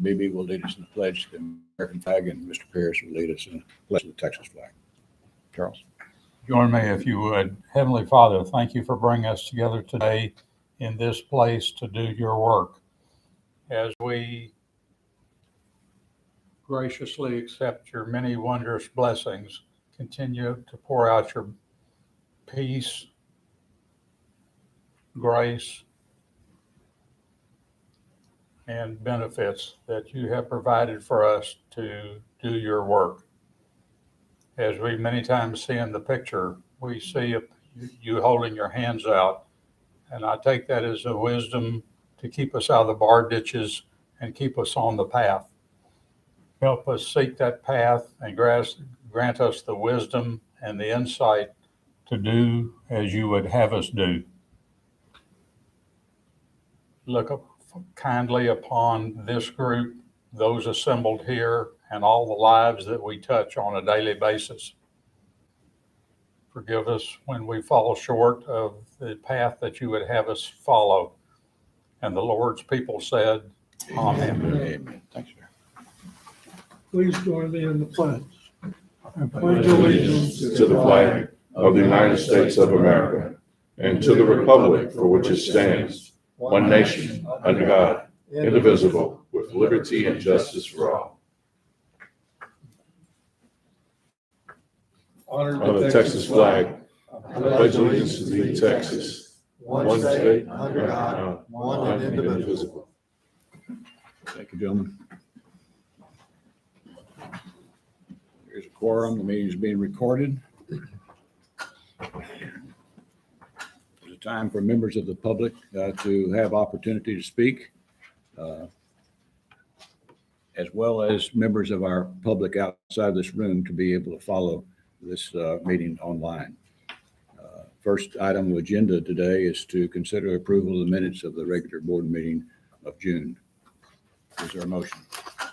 BB will lead us in the pledge to the American flag, and Mr. Pierce will lead us in the pledge to the Texas flag. Charles. Join me if you would. Heavenly Father, thank you for bringing us together today in this place to do your work. As we graciously accept your many wondrous blessings, continue to pour out your peace, grace, and benefits that you have provided for us to do your work. As we many times see in the picture, we see you holding your hands out, and I take that as a wisdom to keep us out of the bar ditches and keep us on the path. Help us seek that path and grant us the wisdom and the insight to do as you would have us do. Look up kindly upon this group, those assembled here, and all the lives that we touch on a daily basis. Forgive us when we fall short of the path that you would have us follow. And the Lord's people said, Amen. Amen. Thanks, sir. Please join me in the pledge. I pledge allegiance to the flag of the United States of America and to the republic for which it stands, one nation, under God, indivisible, with liberty and justice for all. Honor the Texas flag. I pledge allegiance to thee, Texas, one state, under God, one and indivisible. Thank you, gentlemen. Here's a quorum. The meeting is being recorded. It's a time for members of the public to have opportunity to speak, as well as members of our public outside this room to be able to follow this meeting online. First item on the agenda today is to consider approval of the minutes of the regular board meeting of June. Is there a motion?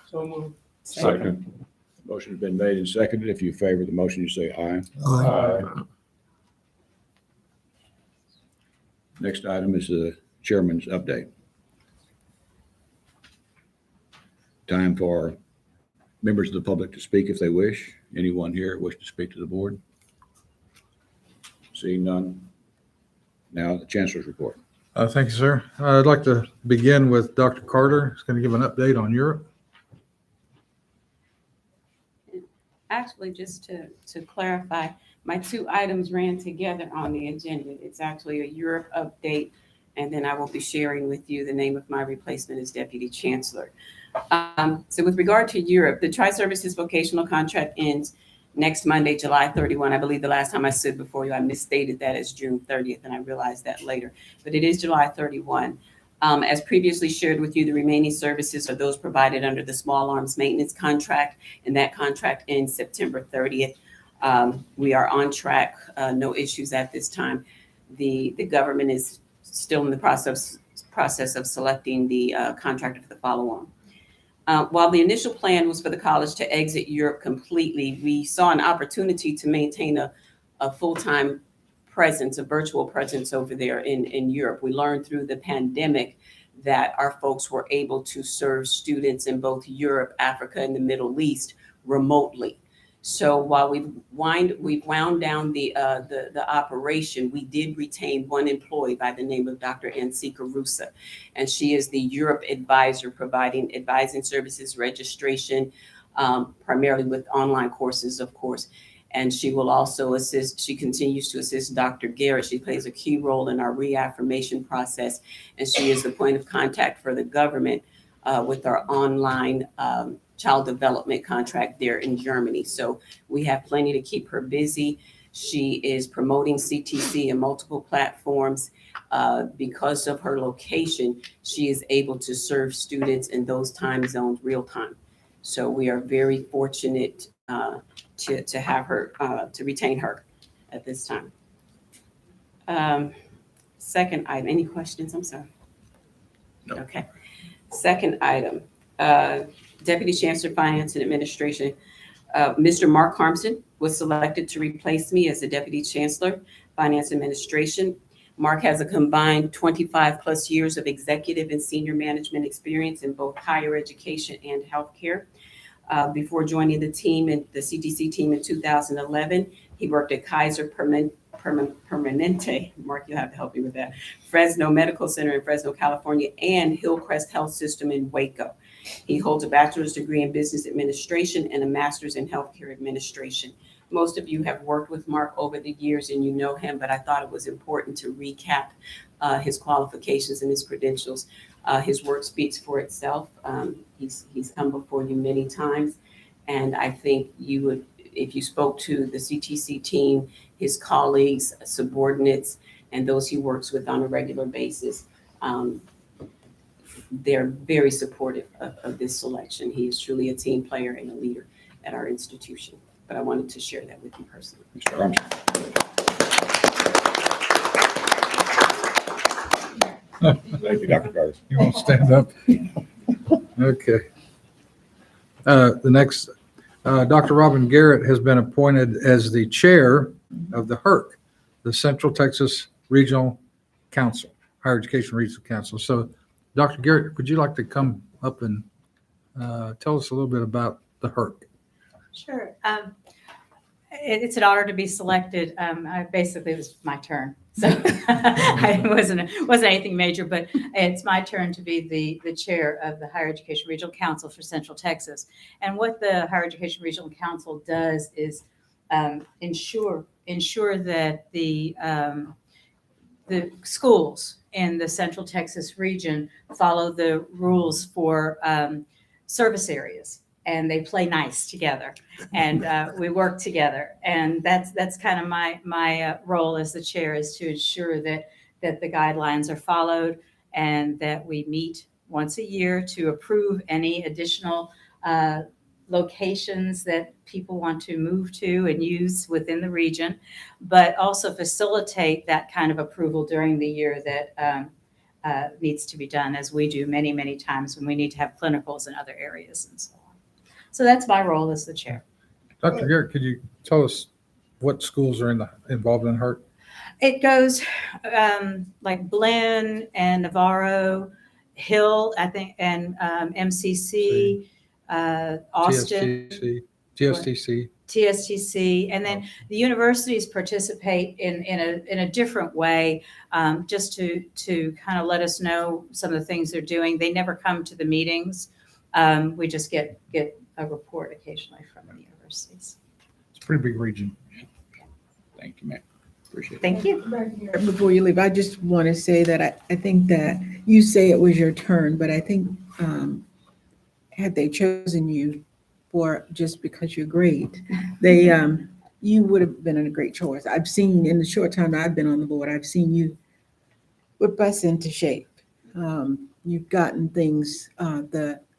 So moved. Second. Motion has been made and seconded. If you favor the motion, you say aye. Aye. Next item is the chairman's update. Time for members of the public to speak if they wish. Anyone here wish to speak to the board? Seeing none. Now the chancellor's report. Thank you, sir. I'd like to begin with Dr. Carter. He's going to give an update on Europe. Actually, just to clarify, my two items ran together on the agenda. It's actually a Europe update, and then I will be sharing with you the name of my replacement as Deputy Chancellor. So with regard to Europe, the Tri-Services vocational contract ends next Monday, July 31. I believe the last time I stood before you, I misstated that as June 30th, and I realized that later. But it is July 31. As previously shared with you, the remaining services are those provided under the small arms maintenance contract, and that contract ends September 30th. We are on track, no issues at this time. The government is still in the process of selecting the contractor for the follow-on. While the initial plan was for the college to exit Europe completely, we saw an opportunity to maintain a full-time presence, a virtual presence over there in Europe. We learned through the pandemic that our folks were able to serve students in both Europe, Africa, and the Middle East remotely. So while we've wound down the operation, we did retain one employee by the name of Dr. Ansika Rusa, and she is the Europe advisor, providing advising services, registration, primarily with online courses, of course. And she will also assist, she continues to assist Dr. Garrett. She plays a key role in our reaffirmation process, and she is the point of contact for the government with our online child development contract there in Germany. So we have plenty to keep her busy. She is promoting CTC in multiple platforms. Because of her location, she is able to serve students in those time zones real time. So we are very fortunate to have her, to retain her at this time. Second item, any questions? I'm sorry. No. Okay. Second item, Deputy Chancellor, Finance and Administration. Mr. Mark Harmson was selected to replace me as the Deputy Chancellor, Finance and Administration. Mark has a combined 25 plus years of executive and senior management experience in both higher education and healthcare. Before joining the team in the CTC team in 2011, he worked at Kaiser Permanente, Mark, you'll have to help me with that, Fresno Medical Center in Fresno, California, and Hillcrest Health System in Waco. He holds a bachelor's degree in business administration and a master's in healthcare administration. Most of you have worked with Mark over the years and you know him, but I thought it was important to recap his qualifications and his credentials. His work speaks for itself. He's come before you many times, and I think you would, if you spoke to the CTC team, his colleagues, subordinates, and those he works with on a regular basis, they're very supportive of this selection. He is truly a team player and a leader at our institution. But I wanted to share that with you personally. Mr. Armstrong. Thank you, Dr. Carter. You want to stand up? Okay. The next, Dr. Robin Garrett has been appointed as the chair of the HERC, the Central Texas Regional Council, Higher Education Regional Council. So, Dr. Garrett, would you like to come up and tell us a little bit about the HERC? Sure. It's an honor to be selected. It was my turn. So it wasn't anything major, but it's my turn to be the chair of the Higher Education Regional Council for Central Texas. And what the Higher Education Regional Council does is ensure that the schools in the Central Texas region follow the rules for service areas. And they play nice together, and we work together. And that's kind of my role as the chair, is to ensure that the guidelines are followed and that we meet once a year to approve any additional locations that people want to move to and use within the region, but also facilitate that kind of approval during the year that needs to be done, as we do many, many times when we need to have clinicals in other areas and so on. So that's my role as the chair. Dr. Garrett, could you tell us what schools are involved in HERC? It goes like Blinn and Navarro, Hill, I think, and MCC, Austin, TSTC, and then the universities participate in a different way, just to kind of let us know some of the things they're doing. They never come to the meetings. We just get a report occasionally from the universities. It's a pretty big region. Thank you, ma'am. Appreciate it. Thank you. Before you leave, I just want to say that I think that you say it was your turn, but I think had they chosen you for just because you're great, you would have been a great choice. I've seen in the short time I've been on the board, I've seen you whip us into shape. You've gotten things,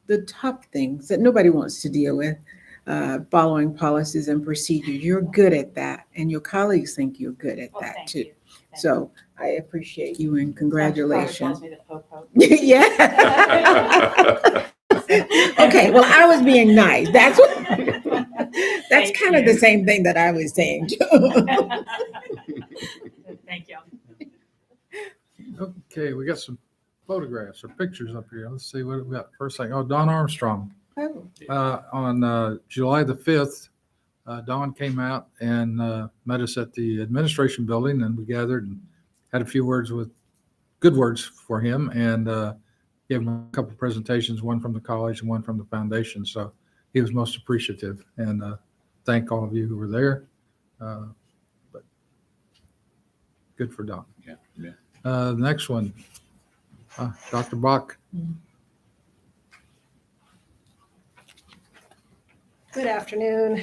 the tough things that nobody wants to deal with, following policies and procedures. You're good at that, and your colleagues think you're good at that Thank too. you. So I appreciate you and congratulations. Calls me the po-po. Yeah. Okay, well, I was being nice. That's Thank kind of you. the same thing that I was saying too. Thank you. Okay, we got some photographs or pictures up here. Let's see what we got. First thing, Don Armstrong. Oh, On July the 5th, Don came out and met us at the administration building, and we gathered and had a few good words for him, and gave him a couple of presentations, one from the college and one from the foundation. So he was most appreciative, and thank all of you who were there. But good for Don. Yeah. The next one, Dr. Bach. Good afternoon.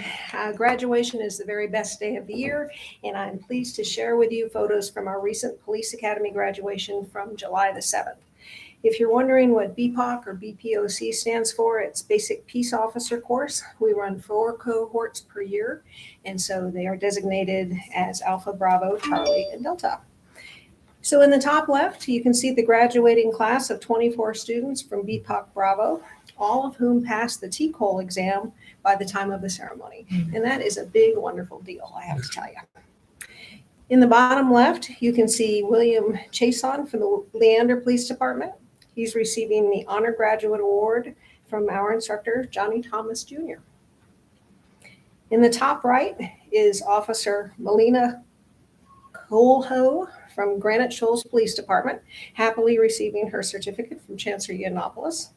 Graduation is the very best day of the year, and I'm pleased to share with you photos from our recent Police Academy graduation from July the 7th. If you're wondering what BPOC or BPOC stands for, it's Basic Peace Officer Course. We run 4 cohorts per year, and so they are designated as Alpha, Bravo, Charlie, and Delta. So in the top left, you can see the graduating class of 24 students from BPOC Bravo, all of whom passed the TCOL exam by the time of the ceremony. And that is a big, wonderful deal, I have to tell you. In the bottom left, you can see William Chason from the Leander Police Department. He's receiving the Honor Graduate Award from our instructor, Johnny Thomas Jr. In the top right is Officer Melina Colho from Granite Shoals Police Department, happily receiving her certificate from Chancellor Yiannopoulos.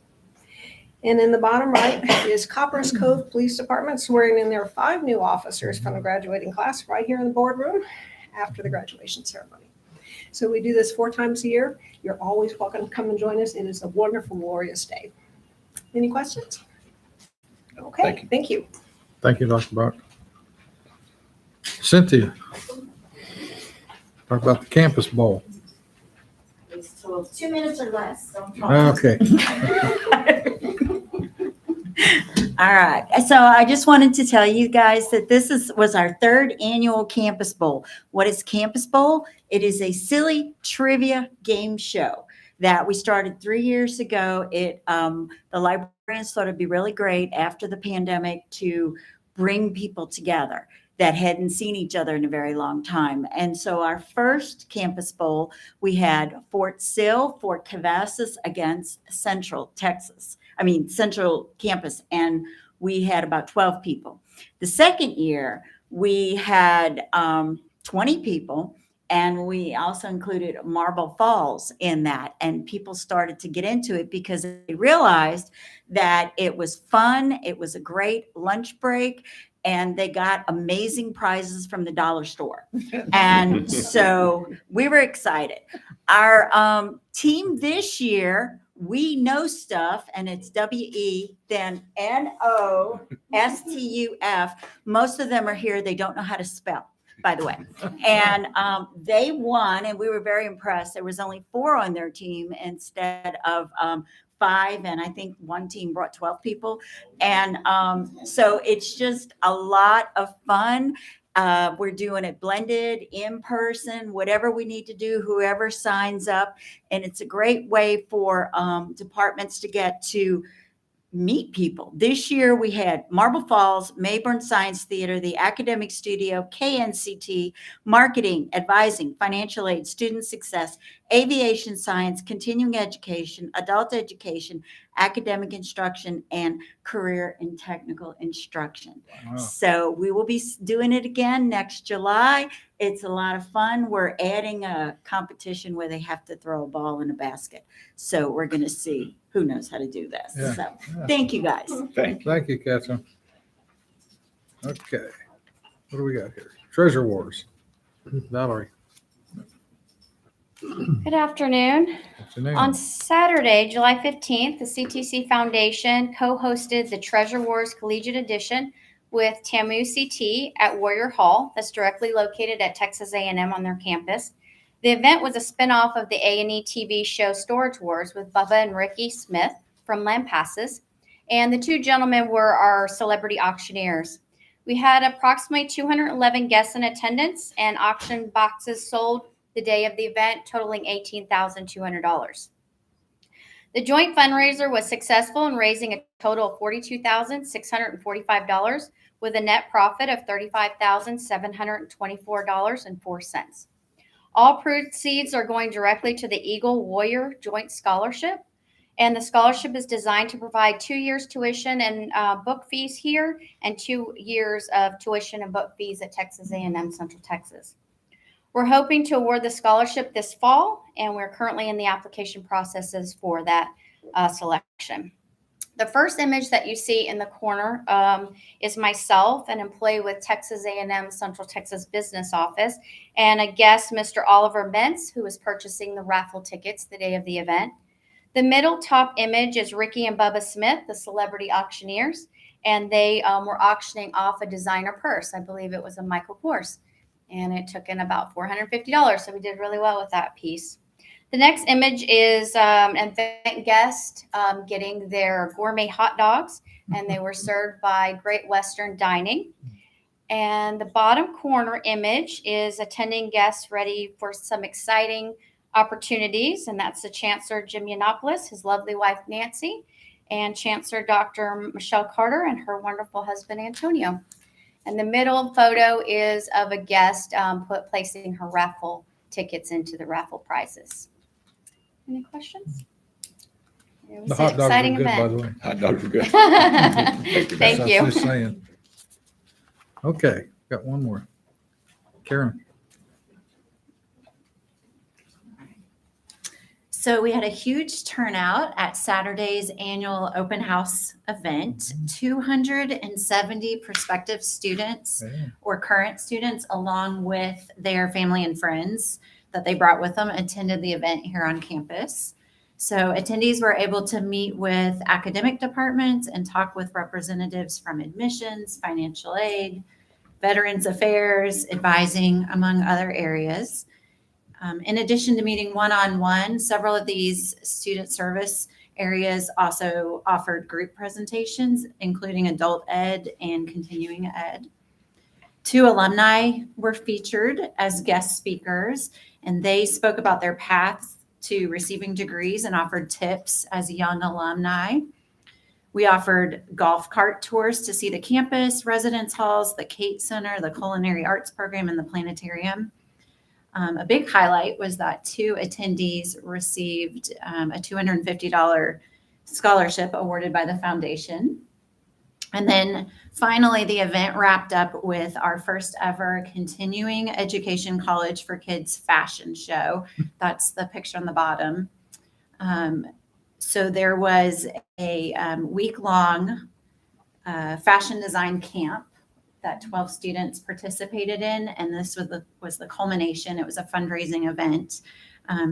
And in the bottom right is Copperas Cove Police Department swearing in their 5 new officers from the graduating class right here in the boardroom after the graduation ceremony. So we do this 4 times a year. You're always welcome to come and join us. It is a wonderful, glorious day. Any questions? Okay, thank you. Thank you, Dr. Brock. Cynthia, talk about the Campus Bowl. So 2 minutes or less. So I'm trying. Okay. All right. So I just wanted to tell you guys that was our 3rd annual Campus Bowl. What is Campus Bowl? It is a silly trivia game show that we started 3 years ago. The librarians thought it'd be really great after the pandemic to bring people together that hadn't seen each other in a very long time. And so our first Campus Bowl, we had Fort Sill, Fort Cavazos against Central Campus, and we had about 12 people. The second year, we had 20 people, and we also included Marble Falls in that. And people started to get into it because they realized that it was fun, it was a great lunch break, and they got amazing prizes from the dollar store. And so we were excited. Our team this year, we know stuff, and it's WE, then NOSTUF. Most of them are here. They don't know how to spell, by the way. And they won, and we were very impressed. There was only 4 on their team instead of 5, and I think one team brought 12 people. And so it's just a lot of fun. We're doing it blended, in person, whatever we need to do, whoever signs up. And it's a great way for departments to get to meet people. This year we had Marble Falls, Mayborn Science Theater, the Academic Studio, KNCT, Marketing, Advising, Financial Aid, Student Success, Aviation Science, Continuing Education, Adult Education, Academic Instruction, and Career and Technical Instruction. Wow. So we will be doing it again next July. It's a lot of fun. We're adding a competition where they have to throw a ball in a basket. So we're going to see who knows how to do this. Yeah. So Yeah. thank you, guys. Thank you. Thank you, Catherine. Okay. What do we got here? Treasure Wars. Valerie. Good afternoon. Afternoon. On Saturday, July 15th, the CTC Foundation co-hosted the Treasure Wars Collegiate Edition with TAMU CT at Warrior Hall, that's directly located at Texas A&M on their campus. The event was a spinoff of the A&E TV show Storage Wars with Bubba and Ricky Smith from Lampasas, and the 2 gentlemen were our celebrity auctioneers. We had approximately 211 guests in attendance, and auction boxes sold the day of the event, totaling $18,200. The joint fundraiser was successful in raising a total of $42,645 with a net profit of $35,724.04. All proceeds are going directly to the Eagle Warrior Joint Scholarship, and the scholarship is designed to provide 2 years tuition and book fees here and 2 years of tuition and book fees at Texas A&M Central Texas. We're hoping to award the scholarship this fall, and we're currently in the application processes for that selection. The first image that you see in the corner is myself, an employee with Texas A&M Central Texas Business Office, and a guest, Mr. Oliver Mentz, who was purchasing the raffle tickets the day of the event. The middle top image is Ricky and Bubba Smith, the celebrity auctioneers, and they were auctioning off a designer purse. I believe it was a Michael Kors. And it took in about $450. So we did really well with that piece. The next image is an event guest getting their gourmet hot dogs, and they were served by Great Western Dining. And the bottom corner image is attending guests ready for some exciting opportunities, and that's the Chancellor Jim Yiannopoulos, his lovely wife Nancy, and Chancellor Dr. Michelle Carter and her wonderful husband Antonio. And the middle photo is of a guest placing her raffle tickets into the raffle prizes. Any questions? It was The an hot dogs are exciting good, by event. the way. Hot dogs are good. Thank That's you. just saying. Okay, got one more. Karen. So we had a huge turnout at Saturday's annual open house event. 270 prospective students or current students, along with their family and friends that they brought with them, attended the event here on campus. So attendees were able to meet with academic departments and talk with representatives from admissions, financial aid, Veterans Affairs, advising, among other areas. In addition to meeting one-on-one, several of these student service areas also offered group presentations, including adult ed and continuing ed. 2 alumni were featured as guest speakers, and they spoke about their paths to receiving degrees and offered tips as young alumni. We offered golf cart tours to see the campus, residence halls, the Kate Center, the Culinary Arts Program, and the planetarium. A big highlight was that 2 attendees received a $250 scholarship awarded by the foundation. And then finally, the event wrapped up with our first ever continuing education college for kids fashion show. That's the picture on the bottom. So there was a week-long fashion design camp that 12 students participated in, and this was the culmination. It was a fundraising event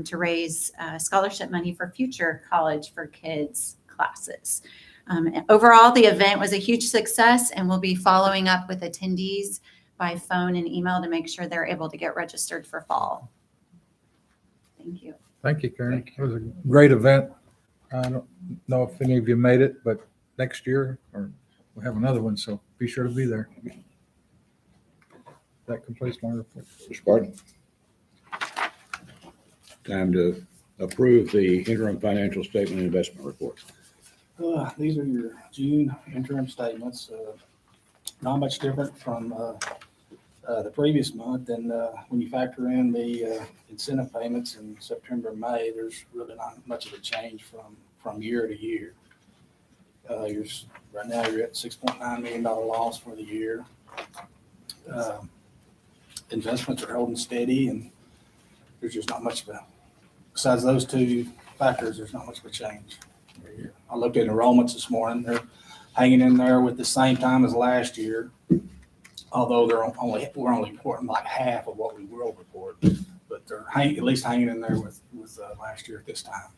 to raise scholarship money for future College for Kids classes. Overall, the event was a huge success, and we'll be following up with attendees by phone and email to make sure they're able to get registered for fall. Thank you. Thank you, Karen. It was a great event. I don't know if any of you made it, but next year, or we'll have another one, so be sure to be there. That completes my report. Mr. Barton. Time to approve the interim financial statement and investment report. These are your June interim statements. Not much different from the previous month. And when you factor in the incentive payments in September and May, there's really not much of a change from year to year. Right now you're at $6.9 million loss for the year. Investments are holding steady, and there's just not much of a, besides those 2 factors, there's not much of a change. I looked at enrollments this morning. They're hanging in there with the same time as last year, although we're only reporting like half of what we will report, but they're at least hanging in there with last year at this time.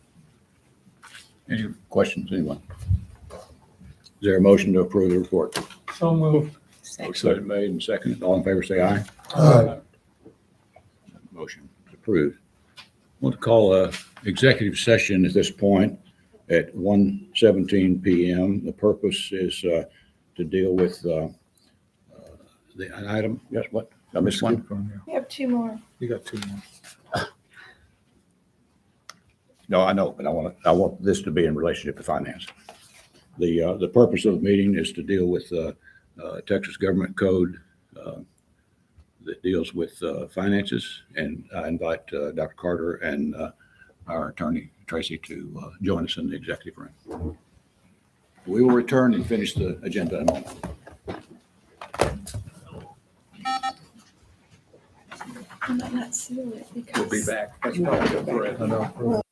Any questions, anyone? Is there a motion to approve the report? So moved. Motion made and seconded. All in favor, say aye. Aye. Motion is approved. I want to call a executive session at this point at 1:17 p.m. The purpose is to deal with the item. Yes, what? I missed one? We have 2 more. You got 2 more. No, I know, but I want this to be in relationship to finance. The purpose of the meeting is to deal with Texas Government Code that deals with finances, and I invite Dr. Carter and our attorney Tracy to join us in the executive room. We will return and finish the agenda in a moment. I might not seal it because. We'll be back. That's probably correct. I know.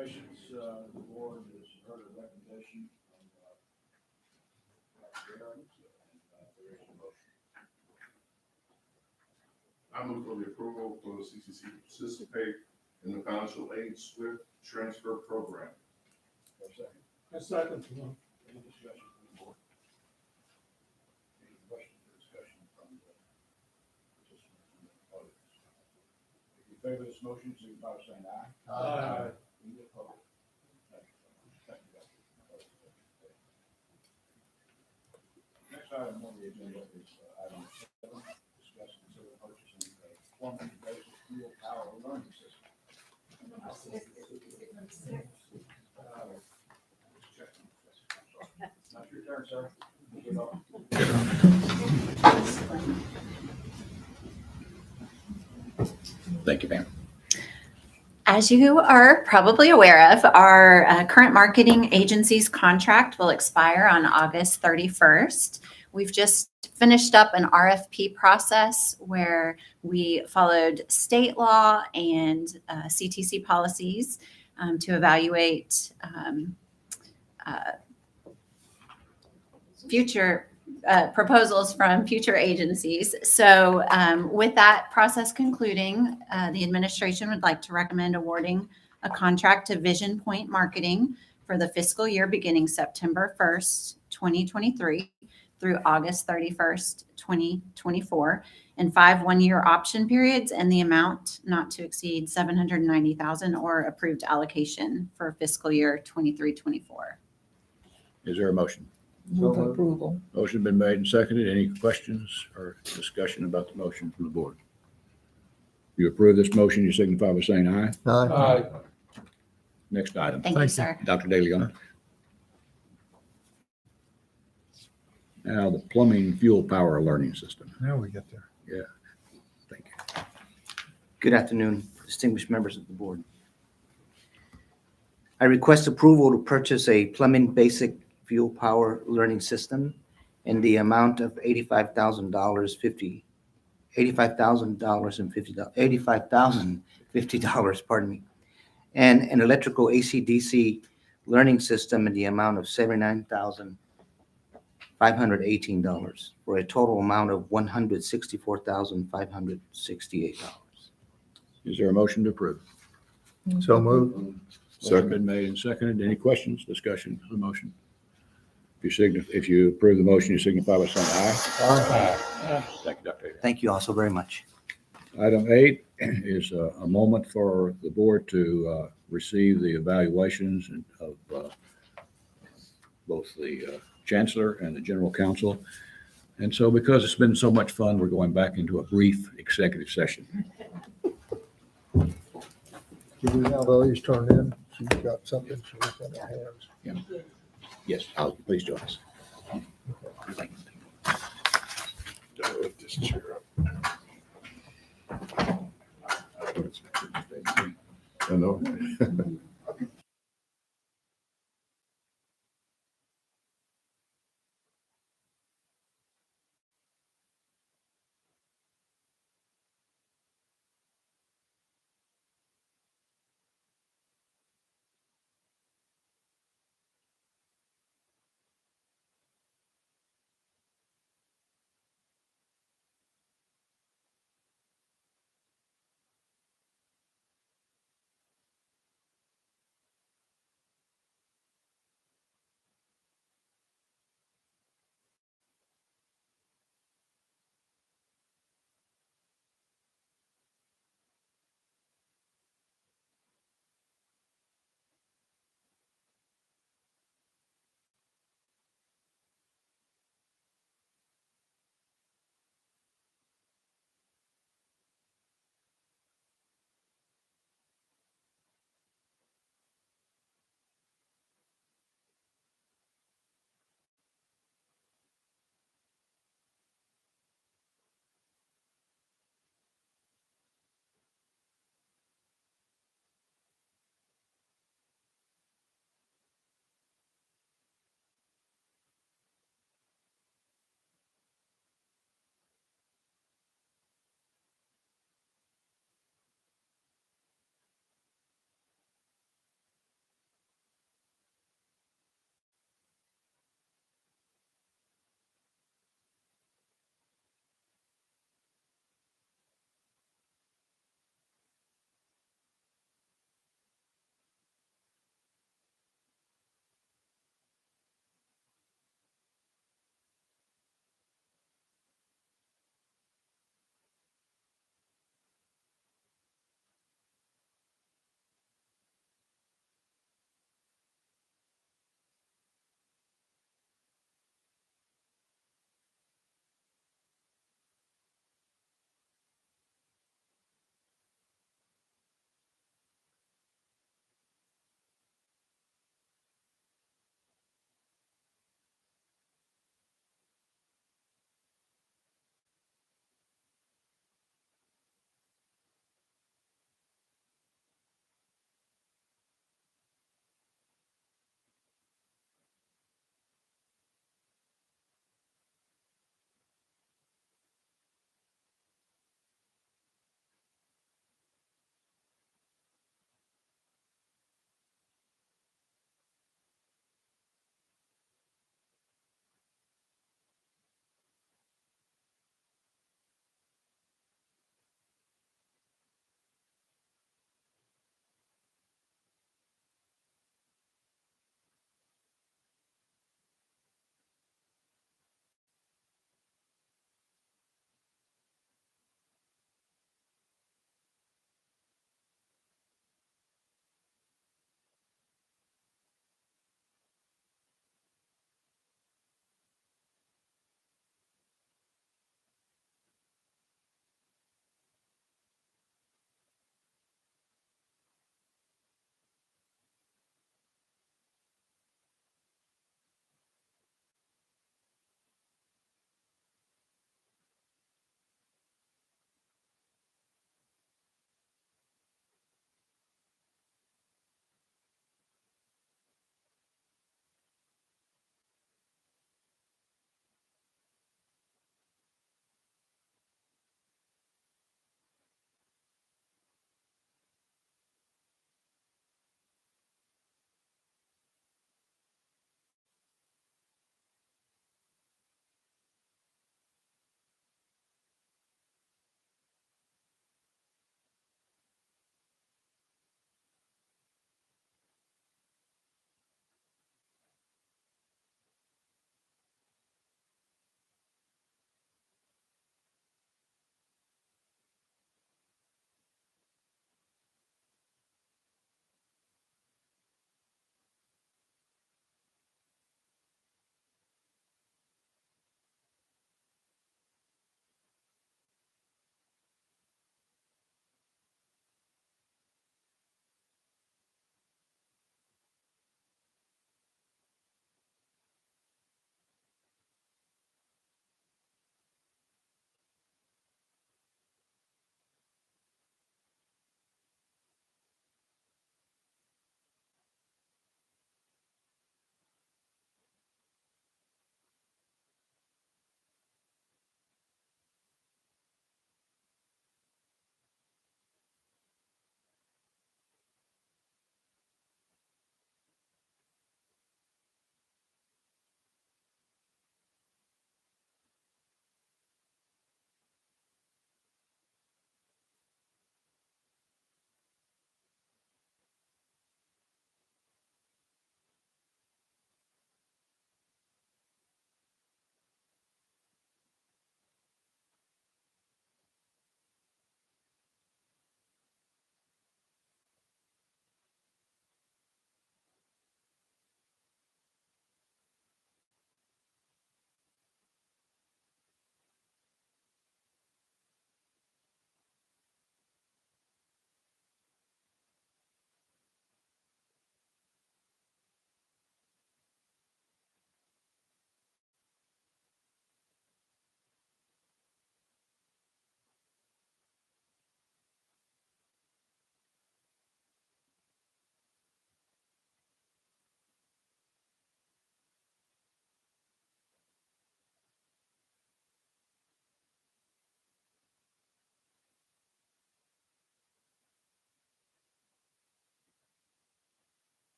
patience, the board has heard a recommendation from Dr. Aaron, and there is a motion. I move for the approval for the CCC to participate in the financial aid SWIFT transfer program. For a second. A second. Any discussion from the board? Any questions or discussion from the participants in the audience? If you favor this motion, signify by saying aye. Aye. Any opposed? Thank you. Thank you, Dr. Next item on the agenda is item 7, discuss and consider purchasing a plumbing basic fuel power learning system. Not your turn, sir. Good on. Thank you, ma'am. As you are probably aware of, our current marketing agency's contract will expire on August 31st. We've just finished up an RFP process where we followed state law and CTC policies to evaluate future proposals from future agencies. So with that process concluding, the administration would like to recommend awarding a contract to Vision Point Marketing for the fiscal year beginning September 1st, 2023 through August 31st, 2024, in 5 one-year option periods, and the amount not to exceed $790,000 or approved allocation for fiscal year 23-24. Is there a motion? Move approval. Motion been made and seconded. Any questions or discussion about the motion from the board? If you approve this motion, you signify by saying aye. Aye. Next item, Thank Thank you, you. sir. Dr. De Leon. Now, the plumbing fuel power learning system. Now we get there. Thank you. Good afternoon, distinguished members of the board. I request approval to purchase a plumbing basic fuel power learning system in the amount of $85,050, pardon me, and an electrical AC/DC learning system in the amount of $79,518 for a total amount of $164,568. Is there a motion to approve? So moved. Motion been made and seconded. Any questions, discussion on the motion? If you approve the motion, you signify by saying aye. Thank you, Dr. Daly. Thank you also very much. Item 8 is a moment for the board to receive the evaluations of both the chancellor and the general counsel. And so because it's been so much fun, we're going back into a brief executive session. Did we have all these turned in? She's got something she's in her hands. Yes, please join us. Thank you. Lift this chair up. I know.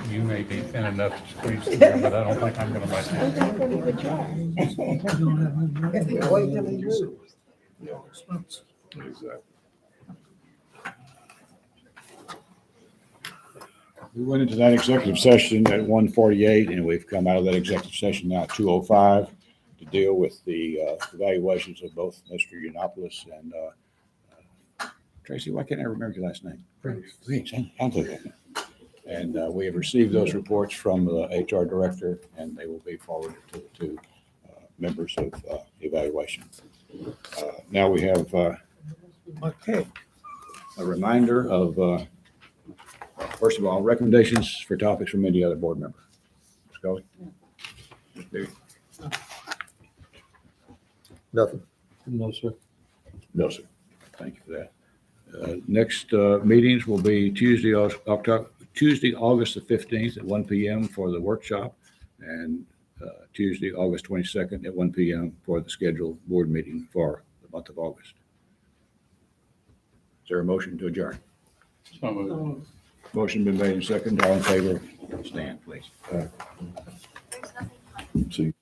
You may be thin enough to squeeze through there, but I don't think I'm gonna make it. Wait till he moves. Exactly. We went into that executive session at 1:48, and we've come out of that executive session now at 2:05 to deal with the evaluations of both Mr. Yiannopoulos and Tracy, why can't I remember your last name? Griggs, I'll do that. And we have received those reports from the HR director, and they will be forwarded to the two members of evaluation. Now we have Okay. a reminder of, first of all, recommendations for topics from any other board member. Scully? David? Nothing. No, sir. No, sir. Thank you for that. Next meetings will be Tuesday, August the 15th at 1 p.m. for the workshop, and Tuesday, August 22nd at 1 p.m. for the scheduled board meeting for the month of August. Is there a motion to adjourn? So moved. Motion been made and seconded. All in favor, stand, please. See.